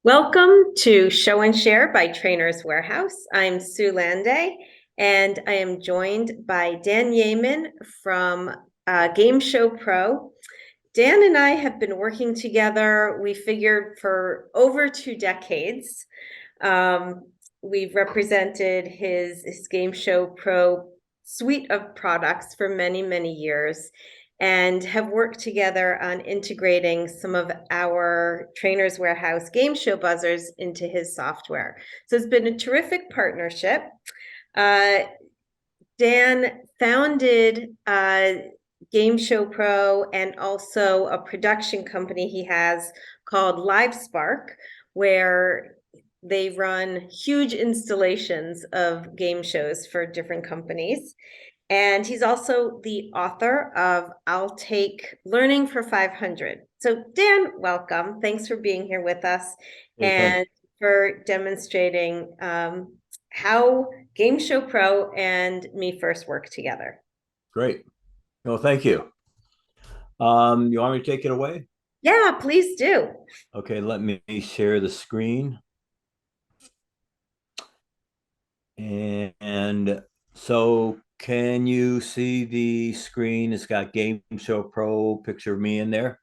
Welcome to Show and Share by Trainers Warehouse. I'm Sue Landay, and I am joined by Dan Yeaman from Gameshow Pro. Dan and I have been working together, we figured, for over 2 decades. Um, we've represented his Gameshow Pro suite of products for many, many years and have worked together on integrating some of our Trainers Warehouse game show buzzers into his software. So it's been a terrific partnership. Uh, Dan founded Game Show Pro and also a production company he has called LiveSpark, where they run huge installations of game shows for different companies. And he's also the author of I'll Take Learning for 500. So, Dan, welcome. Thanks for being here with us Hey, thanks. and for demonstrating how Game Show Pro and me first work together. Great. No, thank you. You want me to take it away? Yeah, please do. Okay, let me share the screen. And so can you see the screen? It's got Game Show Pro, picture of me in there.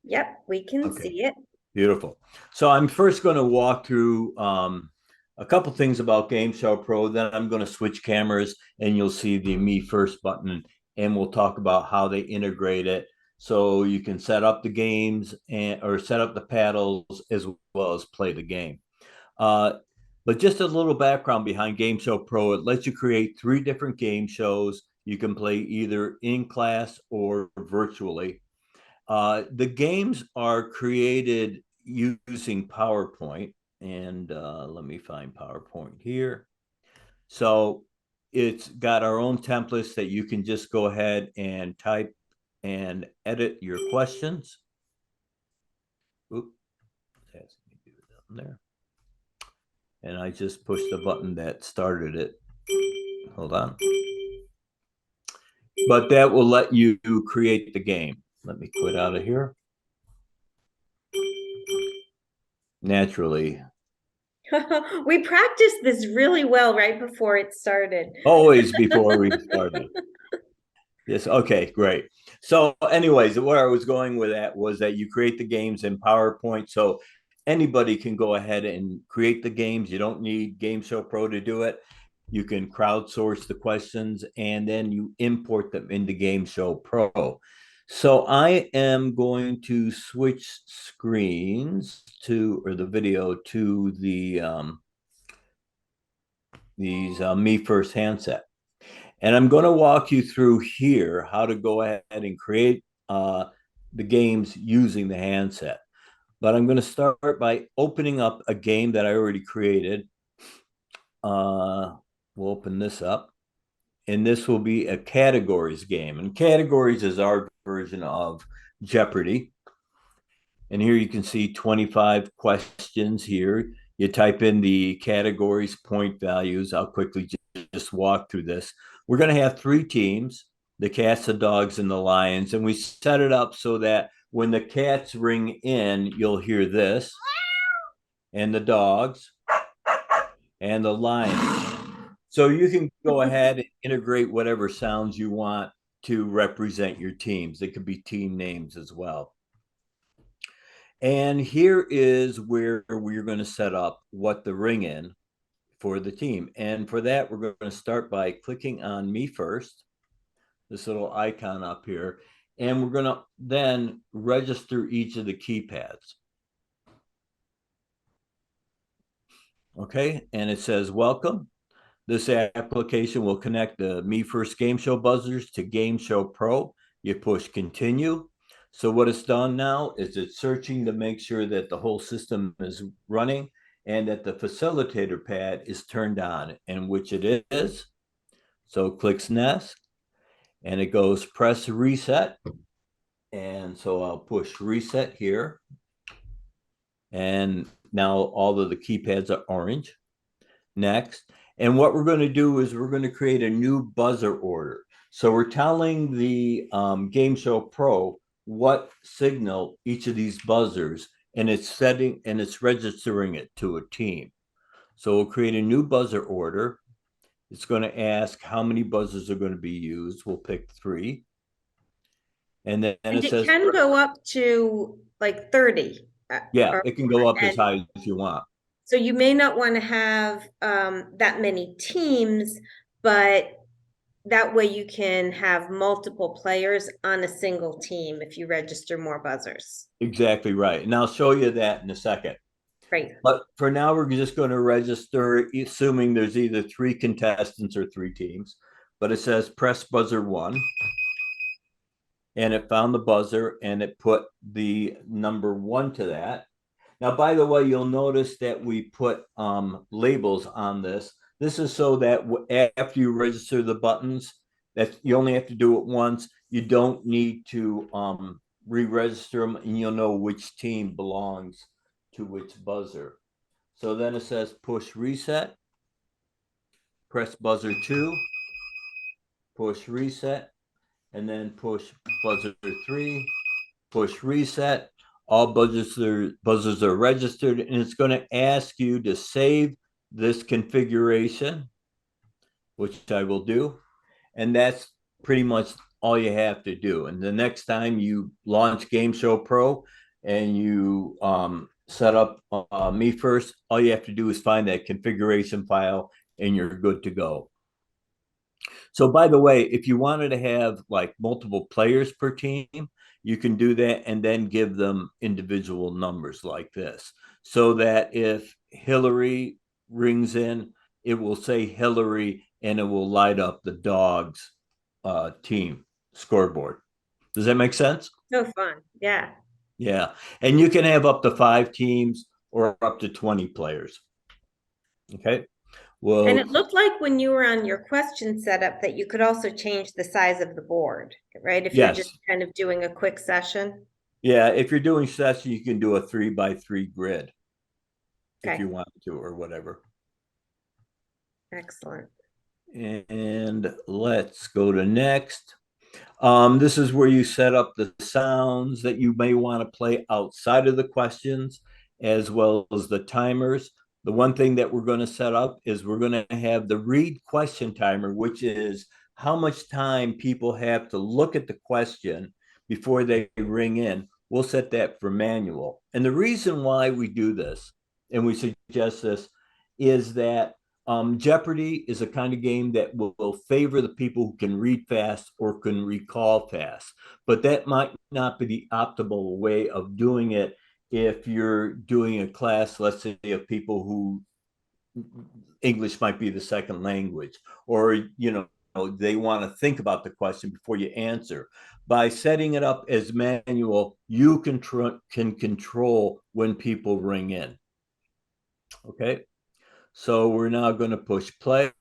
Yep, we can Okay, see it. beautiful. So I'm first going to walk through a couple things about Game Show Pro. Then I'm going to switch cameras and you'll see the Me First button, and we'll talk about how they integrate it so you can set up the games and or set up the paddles as well as play the game. Uh, but just a little background behind Game Show Pro, it lets you create 3 different game shows. You can play either in class or virtually. The games are created using PowerPoint, and let me find PowerPoint here. So it's got our own templates that you can just go ahead and type and edit your questions. Oop, that's me do it down there. And I just pushed the button that started it. Hold on. But that will let you create the game. Let me quit out of here. Naturally, We practiced this really well right before it started. always before we started. Yes. Okay, great. So, anyways, where I was going with that was that you create the games in PowerPoint. So anybody can go ahead and create the games. You don't need Game Show Pro to do it. You can crowdsource the questions and then you import them into Game Show Pro. So I am going to switch screens to, or the video to the these Me First handset. And I'm going to walk you through here how to go ahead and create the games using the handset. But I'm going to start by opening up a game that I already created. We'll open this up. And this will be a categories game. And categories is our version of Jeopardy. And here you can see 25 questions here. You type in the categories, point values. I'll quickly just walk through this. We're going to have 3 teams, the cats, the dogs, and the lions. And we set it up so that when the cats ring in, you'll hear this, and the dogs, and the lions. So you can go ahead and integrate whatever sounds you want to represent your teams. It could be team names as well. And here is where we're going to set up what the ring in for the team. And for that, we're going to start by clicking on Me First, this little icon up here. And we're going to then register each of the keypads. Okay, and it says, welcome. This application will connect the Me First Game Show buzzers to Game Show Pro. You push continue. So what it's done now is it's searching to make sure that the whole system is running and that the facilitator pad is turned on, and which it is. So clicks next, and it goes press reset. And so I'll push reset here. And now all of the keypads are orange. Next. And what we're going to do is we're going to create a new buzzer order. So we're telling the Game Show Pro what signal each of these buzzers and it's registering it to a team. So we'll create a new buzzer order. It's going to ask how many buzzers are going to be used. We'll pick 3. And then And it it says, can go up to like 30. yeah, Or it can go up as and high as you want. so you may not want to have that many teams, but that way you can have multiple players on a single team if you register more buzzers. Exactly right. And I'll show you that in a second. Right. But for now, we're just going to register, assuming there's either 3 contestants or 3 teams. But it says press buzzer 1, and it found the buzzer and it put the number 1 to that. Now, by the way, you'll notice that we put labels on this. This is so that after you register the buttons, that you only have to do it once. You don't need to re-register them, and you'll know which team belongs to which buzzer. So then it says push reset, press buzzer 2, push reset, and then push buzzer 3, push reset. All buzzers are registered, and it's going to ask you to save this configuration, which I will do. And that's pretty much all you have to do. And the next time you launch Gameshow Pro and you set up Me First, all you have to do is find that configuration file and you're good to go. So, by the way, if you wanted to have like multiple players per team, you can do that and then give them individual numbers like this. So that if Hillary rings in, it will say Hillary and it will light up the dog's team scoreboard. Does that make sense? So fun. Yeah. Yeah. And you can have up to 5 teams or up to 20 players. Okay. And Well, it looked like when you were on your question setup that you could also change the size of the board, right? If you're just yes. kind of doing a quick session. Yeah. If you're doing session, you can do a 3x3 grid if you Okay, want to, or whatever. excellent. And let's go to next. This is where you set up the sounds that you may want to play outside of the questions, as well as the timers. The one thing that we're going to set up is we're going to have the read question timer, which is how much time people have to look at the question before they ring in. We'll set that for manual. And the reason why we do this, and we suggest this, is that Jeopardy is a kind of game that will favor the people who can read fast or can recall fast. But that might not be the optimal way of doing it if you're doing a class, let's say, of people who English might be the second language, or, they want to think about the question before you answer. By setting it up as manual, you can control when people ring in. Okay. So we're now going to push play.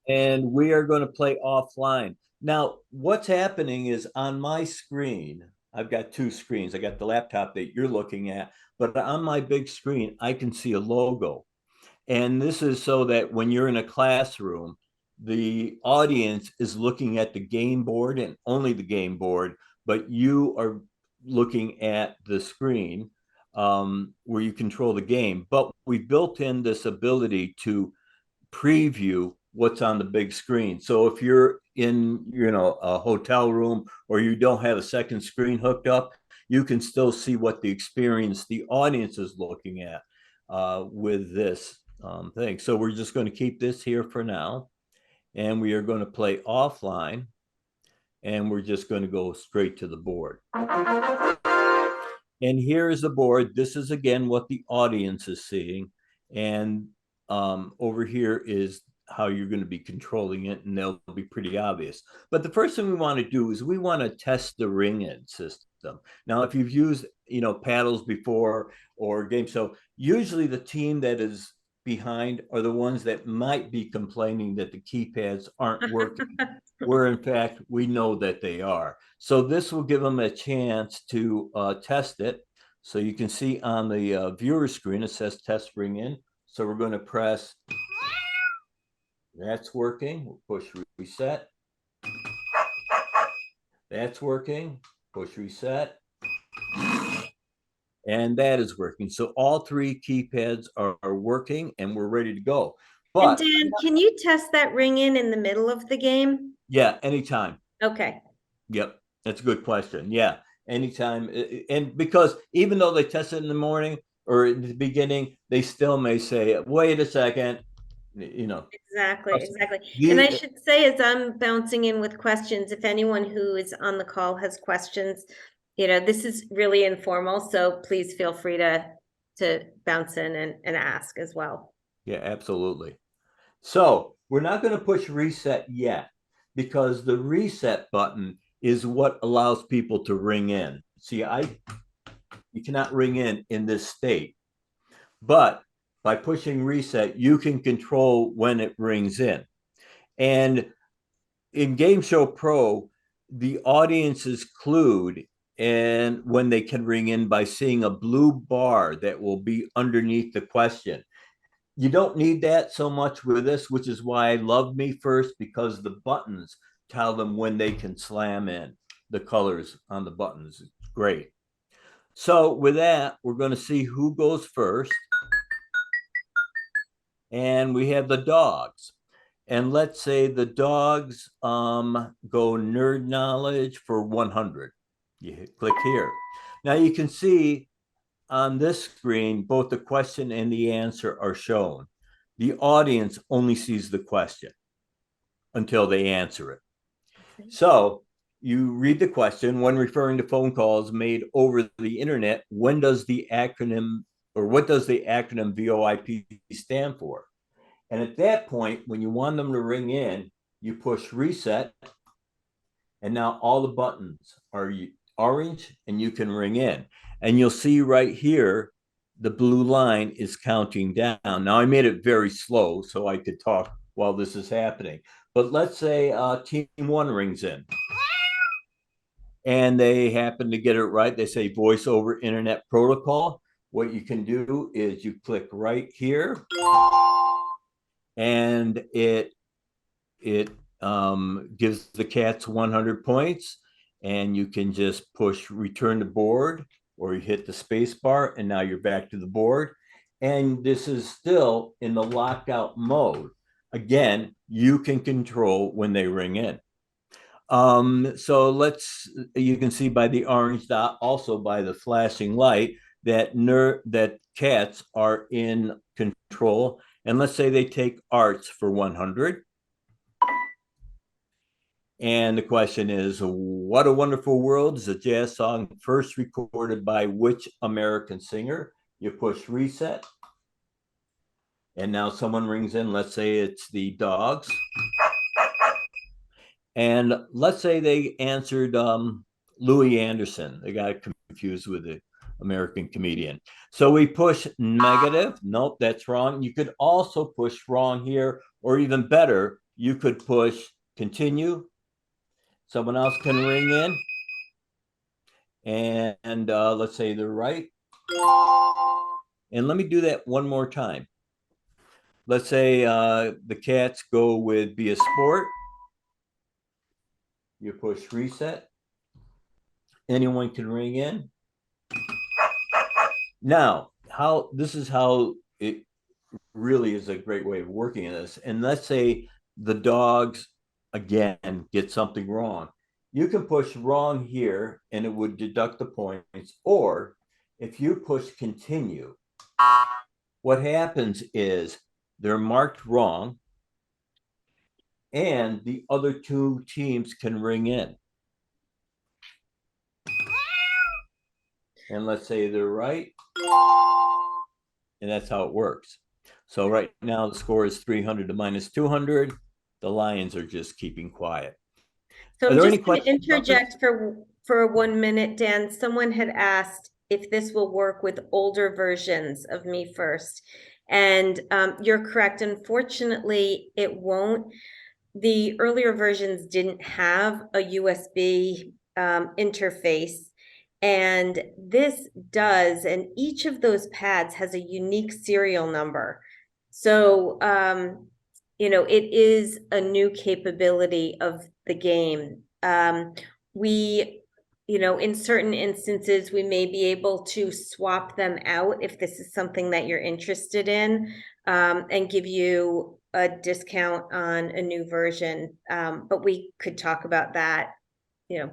And we are going to play offline. Now, what's happening is on my screen, I've got 2 screens. I got the laptop that you're looking at, but on my big screen, I can see a logo. And this is so that when you're in a classroom, the audience is looking at the game board and only the game board, but you are looking at the screen where you control the game. But we built in this ability to preview what's on the big screen. So if you're in, a hotel room or you don't have a second screen hooked up, you can still see what the experience the audience is looking at with this thing. So we're just going to keep this here for now, and we are going to play offline, and we're just going to go straight to the board. And here is the board. This is again what the audience is seeing, and over here is how you're going to be controlling it, and they'll be pretty obvious. But the first thing we want to do is we want to test the ring-in system. Now, if you've used paddles before or games, so usually the team that is behind are the ones that might be complaining that the keypads aren't working, where in fact we know that they are. So this will give them a chance to test it. So you can see on the viewer screen, it says test ring in. So we're going to press, that's working. We'll push reset. That's working. Push reset. And that is working. So all three keypads are working and we're ready to go. And But Dan, can you test that ring in the middle of the game? yeah, anytime. Okay. Yep. That's a good question. Yeah. Anytime. And because even though they test it in the morning or in the beginning, they still may say, wait a second, you know. Exactly, exactly. And I The should say, as I'm bouncing in with questions, if anyone who is on the call has questions, this is really informal, so please feel free to bounce in and ask as well. Yeah, absolutely. So we're not going to push reset yet because the reset button is what allows people to ring in. See, you cannot ring in this state, but by pushing reset, you can control when it rings in. And in Gameshow Pro, the audience is clued and when they can ring in by seeing a blue bar that will be underneath the question. You don't need that so much with this, which is why I love Me First, because the buttons tell them when they can slam in the colors on the buttons. It's great. So with that, we're going to see who goes first. And we have the dogs. And let's say the dogs go nerd knowledge for 100. You click here. Now you can see on this screen, both the question and the answer are shown. The audience only sees the question until they answer it. So you read the question: when referring to phone calls made over the internet, when does the acronym or what does the acronym VoIP stand for? And at that point, when you want them to ring in, you push reset, and now all the buttons are orange and you can ring in. And you'll see right here, the blue line is counting down. Now, I made it very slow so I could talk while this is happening. But let's say team one rings in and they happen to get it right. They say voice over internet protocol. What you can do is you click right here and it gives the cats 100 points, and you can just push return to board or you hit the space bar and now you're back to the board. And this is still in the lockout mode. Again, you can control when they ring in. So you can see by the orange dot, also by the flashing light, that cats are in control. And let's say they take arts for 100. And the question is, What a Wonderful World is a jazz song first recorded by which American singer? You push reset. And now someone rings in. Let's say it's the dogs. And let's say they answered Louis Anderson. They got confused with the American comedian. So we push negative. Nope, that's wrong. You could also push wrong here, or even better, you could push continue. Someone else can ring in. And let's say they're right. And let me do that one more time. Let's say the cats go with be a sport. You push reset. Anyone can ring in. Now, this is how it really is a great way of working in this. And let's say the dogs again get something wrong. You can push wrong here and it would deduct the points. Or if you push continue, what happens is they're marked wrong and the other two teams can ring in. And let's say they're right. And that's how it works. So right now the score is 300 to minus 200. The Lions are just keeping quiet. So Are I'm there any just going to questions about this? interject for 1 minute, Dan. Someone had asked if this will work with older versions of Me First, and you're correct. Unfortunately, it won't. The earlier versions didn't have a USB interface, and this does, and each of those pads has a unique serial number. So, it is a new capability of the game. we, in certain instances, we may be able to swap them out if this is something that you're interested in, and give you a discount on a new version. But we could talk about that, you know,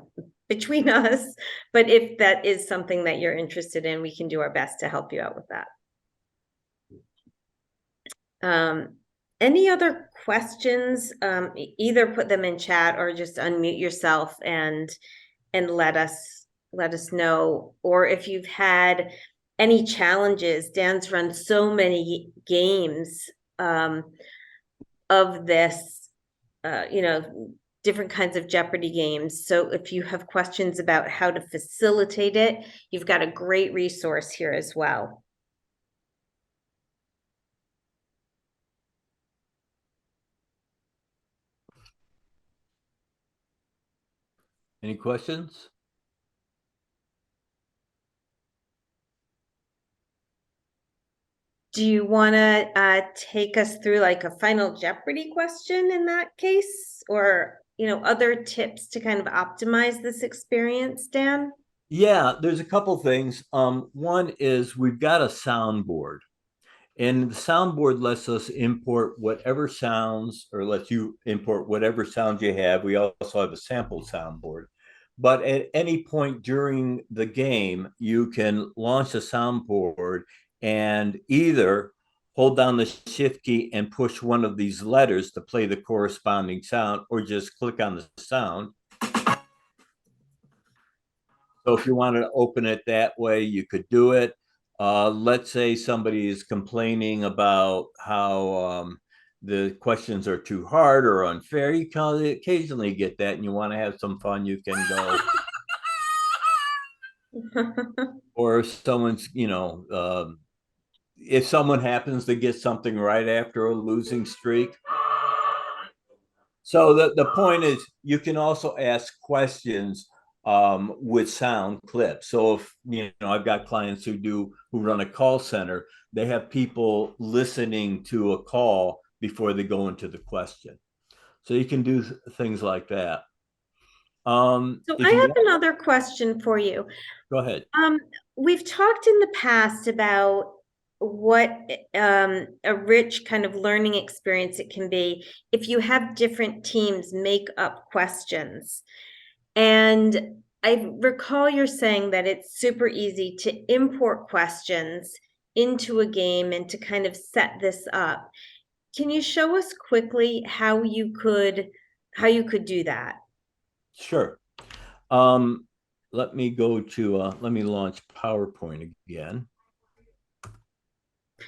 between us. But if that is something that you're interested in, we can do our best to help you out with that. Um, any other questions? Either put them in chat or just unmute yourself and let us know. Or if you've had any challenges, Dan's run so many games of this, different kinds of Jeopardy games. So if you have questions about how to facilitate it, you've got a great resource here as well. Any questions? Do you want to take us through like a final Jeopardy question in that case, or other tips to kind of optimize this experience, Dan? Yeah, there's a couple things. One is we've got a soundboard. And the soundboard lets us import whatever sounds, or lets you import whatever sounds you have. We also have a sample soundboard. But at any point during the game, you can launch the soundboard and either hold down the shift key and push one of these letters to play the corresponding sound, or just click on the sound. So if you wanted to open it that way, you could do it. Let's say somebody is complaining about how the questions are too hard or unfair. You can occasionally get that, and you want to have some fun. You can go, or if someone's, if someone happens to get something right after a losing streak. So the point is, you can also ask questions with sound clips. So if I've got clients who run a call center, they have people listening to a call before they go into the question. So you can do things like that. So I If you have want, another question for you. go ahead. Um, we've talked in the past about what a rich kind of learning experience it can be if you have different teams make up questions. And I recall you're saying that it's super easy to import questions into a game and to kind of set this up. Can you show us quickly how you could do that? Sure. Let me go to let me launch PowerPoint again.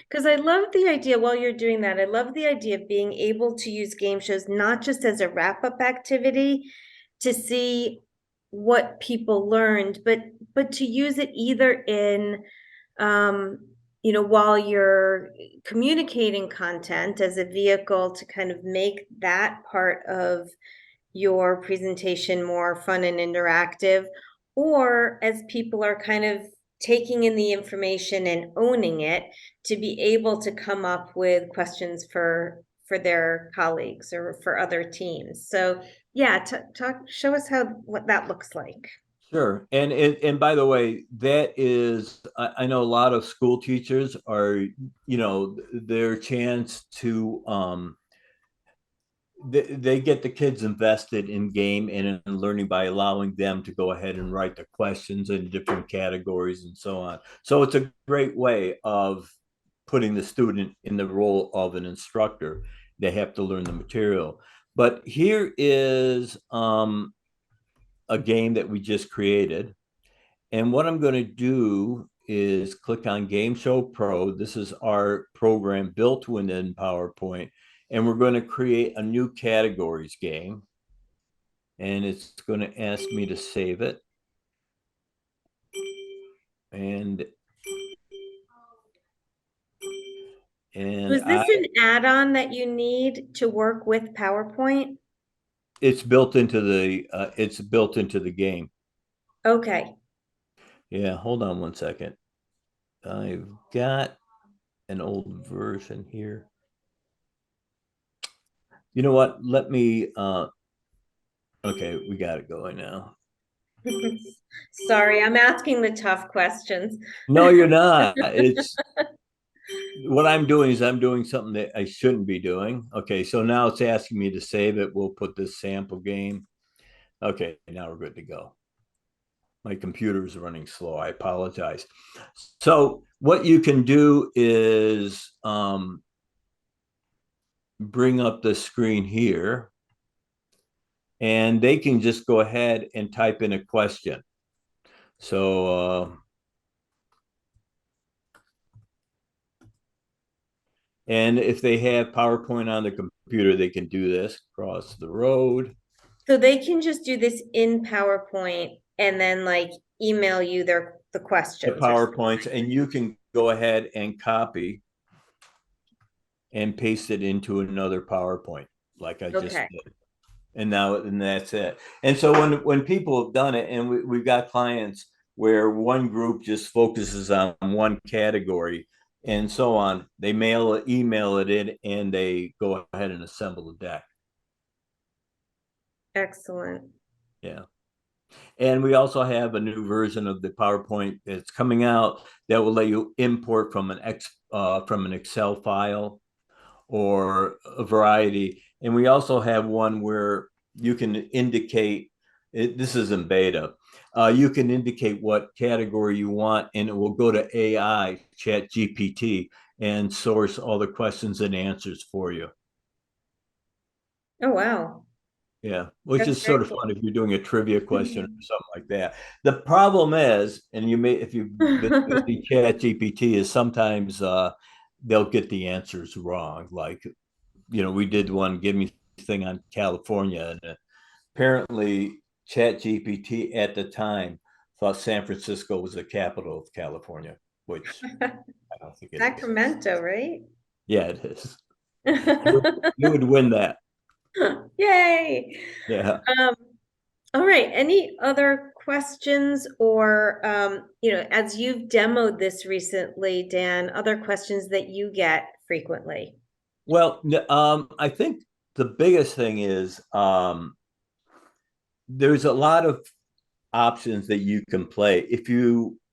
Because I love the idea while you're doing that. I love the idea of being able to use game shows not just as a wrap-up activity to see what people learned, but to use it either in while you're communicating content as a vehicle to kind of make that part of your presentation more fun and interactive, or as people are kind of taking in the information and owning it, to be able to come up with questions for their colleagues or for other teams. So yeah, show us what that looks like. Sure. And by the way, that is, I know a lot of school teachers are, their chance to they get the kids invested in game and in learning by allowing them to go ahead and write the questions in different categories and so on. So it's a great way of putting the student in the role of an instructor. They have to learn the material. But here is a game that we just created. And what I'm going to do is click on Gameshow Pro. This is our program built within PowerPoint. And we're going to create a new categories game. And it's going to ask me to save it. And Was this an add-on that you need to work with PowerPoint? it's built into the game. Okay. Yeah, hold on one second. I've got an old version here. You know what? Let me okay, we got it going now. Sorry, I'm asking the tough questions. No, you're not. It's what I'm doing is I'm doing something that I shouldn't be doing. Okay, so now it's asking me to save it. We'll put this sample game. Okay, now we're good to go. My computer is running slow. I apologize. So what you can do is bring up the screen here, and they can just go ahead and type in a question. So, and if they have PowerPoint on the computer, they can do this. Cross the road. So they can just do this in PowerPoint and then like email you the The questions or something. PowerPoints, and you can go ahead and copy and paste it into another PowerPoint, like I just Okay. did. And that's it. And so when people have done it, and we've got clients where one group just focuses on one category and so on, they email it in, and they go ahead and assemble the deck. Excellent. Yeah. And we also have a new version of the PowerPoint that's coming out that will let you import from an Excel file or a variety. And we also have one where you can indicate this is in beta. You can indicate what category you want, and it will go to AI, Chat GPT, and source all the questions and answers for you. Oh, wow. Yeah, which That's is very sort of cool. fun if you're doing a trivia question or something like that. The problem is, and you may, if you've been using Chat GPT, is sometimes they'll get the answers wrong. Like, we did one give me thing on California, and apparently Chat GPT at the time thought San Francisco was the capital of California, which I don't think it is. Sacramento, right? Yeah, it is. You would win that. Yay. Yeah. Um, all right. Any other questions or, as you've demoed this recently, Dan, other questions that you get frequently? Well, I think the biggest thing is there's a lot of options that you can play.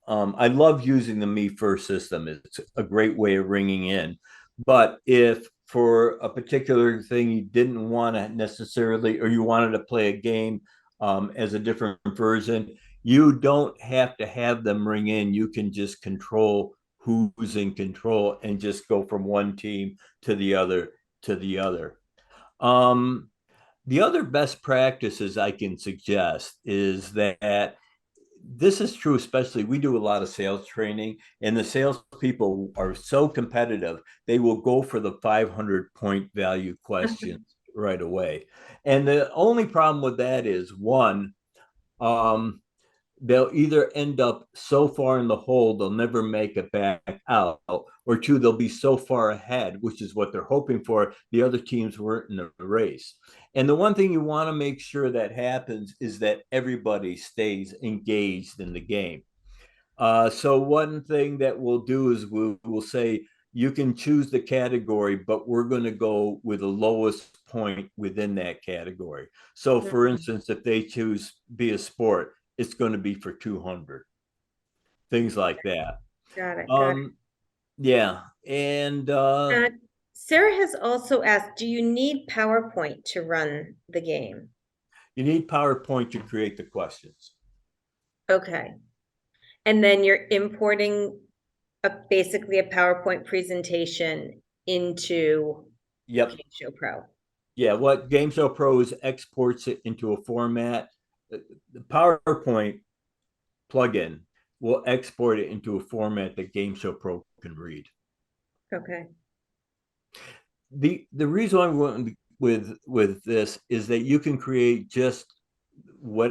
I love using the Me First system. It's a great way of ringing in. But if for a particular thing you didn't want to necessarily, or you wanted to play a game as a different version, you don't have to have them ring in. You can just control who's in control and just go from one team to the other to the other. Um, the other best practices I can suggest is that this is true, especially we do a lot of sales training, and the salespeople are so competitive, they will go for the 500-point value questions right away. And the only problem with that is one, um, they'll either end up so far in the hole they'll never make it back out, or two, they'll be so far ahead, which is what they're hoping for, the other teams weren't in the race. And the one thing you want to make sure that happens is that everybody stays engaged in the game. So one thing that we'll do is we'll say you can choose the category, but we're going to go with the lowest point within that category. So for Mhm. instance, if they choose be a sport, it's going to be for 200, things like that. Got it. Got Um, yeah. And it. Sarah has also asked, do you need PowerPoint to run the game? you need PowerPoint to create the questions. Okay. And then you're importing basically a PowerPoint presentation into Yep. Gameshow Pro. Yeah. What Gameshow Pro is exports it into a format. The PowerPoint plugin will export it into a format that Gameshow Pro can read. Okay. The reason I'm going with this is that you can create just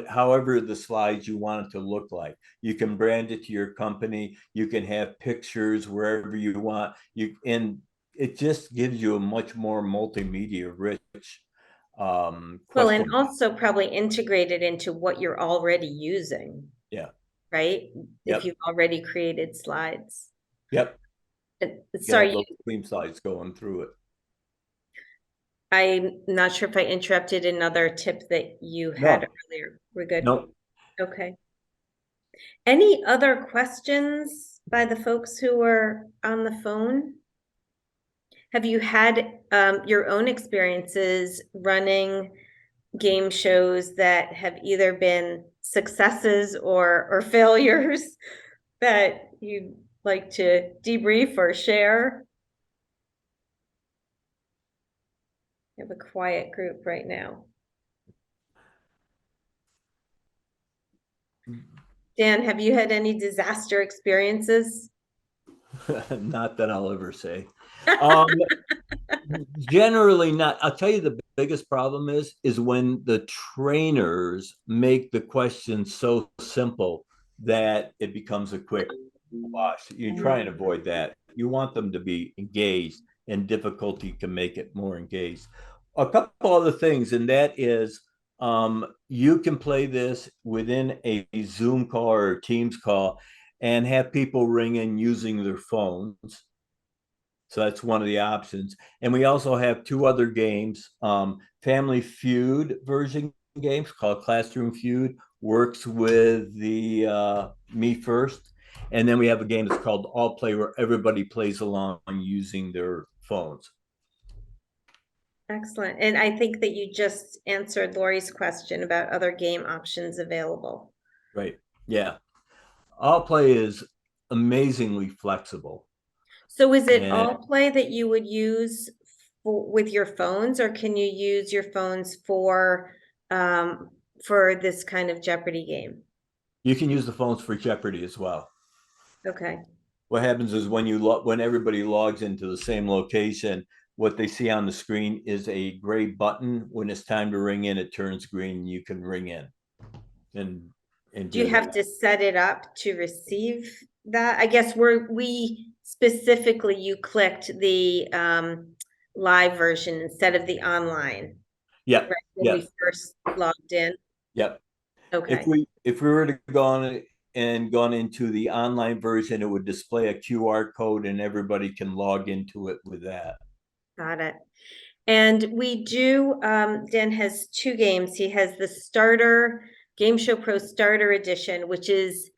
however the slides you want it to look like. You can brand it to your company. You can have pictures wherever you want. And it just gives you a much more multimedia rich Well, and question. also probably integrate it into what you're already using, Yeah. right? If Yep. you've already created slides. Yep. You got Sorry, little theme slides going through it. I'm not sure if I interrupted another tip that you had No, earlier. We're good. no. Okay. Any other questions by the folks who were on the phone? Have you had your own experiences running game shows that have either been successes or failures that you'd like to debrief or share? We have a quiet group right now. Dan, have you had any disaster experiences? Not that I'll ever say. Um, Generally not. I'll tell you the biggest problem is when the trainers make the question so simple that it becomes a quick wash. You try and avoid that. You want them to be engaged, and difficulty can make it more engaged. A couple other things, and that is you can play this within a Zoom call or a Teams call and have people ring in using their phones. So that's one of the options. And we also have two other games. Family Feud version games called Classroom Feud works with the Me First. And then we have a game that's called All Play where everybody plays along using their phones. Excellent. And I think that you just answered Lori's question about other game options available. Right. Yeah. All Play is amazingly flexible. So is it And all play that you would use with your phones, or can you use your phones for this kind of Jeopardy game? you can use the phones for Jeopardy as well. Okay, What happens is when everybody logs into the same location, what they see on the screen is a gray button. When it's time to ring in, it turns green. You can ring in and do you do have that. to set it up to receive that? I guess we specifically, you clicked the live version instead of the online, Yep, right? When we yep, first logged in. yep. If Okay, we were to go on and gone into the online version, it would display a QR code, and everybody can log into it with that. got it. And we do, Dan has two games. He has the starter, Game Show Pro Starter Edition, which is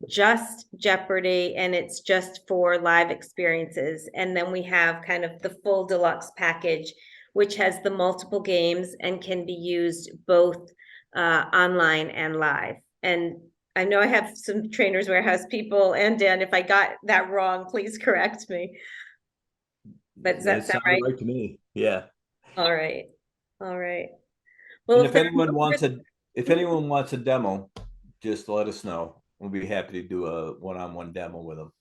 just Jeopardy and it's just for live experiences. And then we have kind of the full deluxe package, which has the multiple games and can be used both online and live. And I know I have some Trainers Warehouse people, and Dan, if I got that wrong, please correct me. But does that That sound sounded right? right to me. Yeah. All right. All right. Well, And if there are no if anyone wants a demo, just let us know. We'll be happy to do a one-on-one demo with them.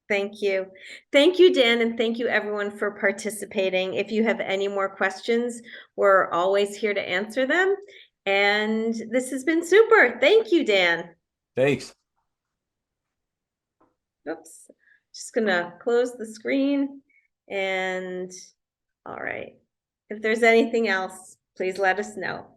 thank you. Thank you, Dan, and thank you everyone for participating. If you have any more questions, we're always here to answer them. And this has been super. Thank you, Dan. Thanks. Oops. Just gonna close the screen and all right. If there's anything else, please let us know.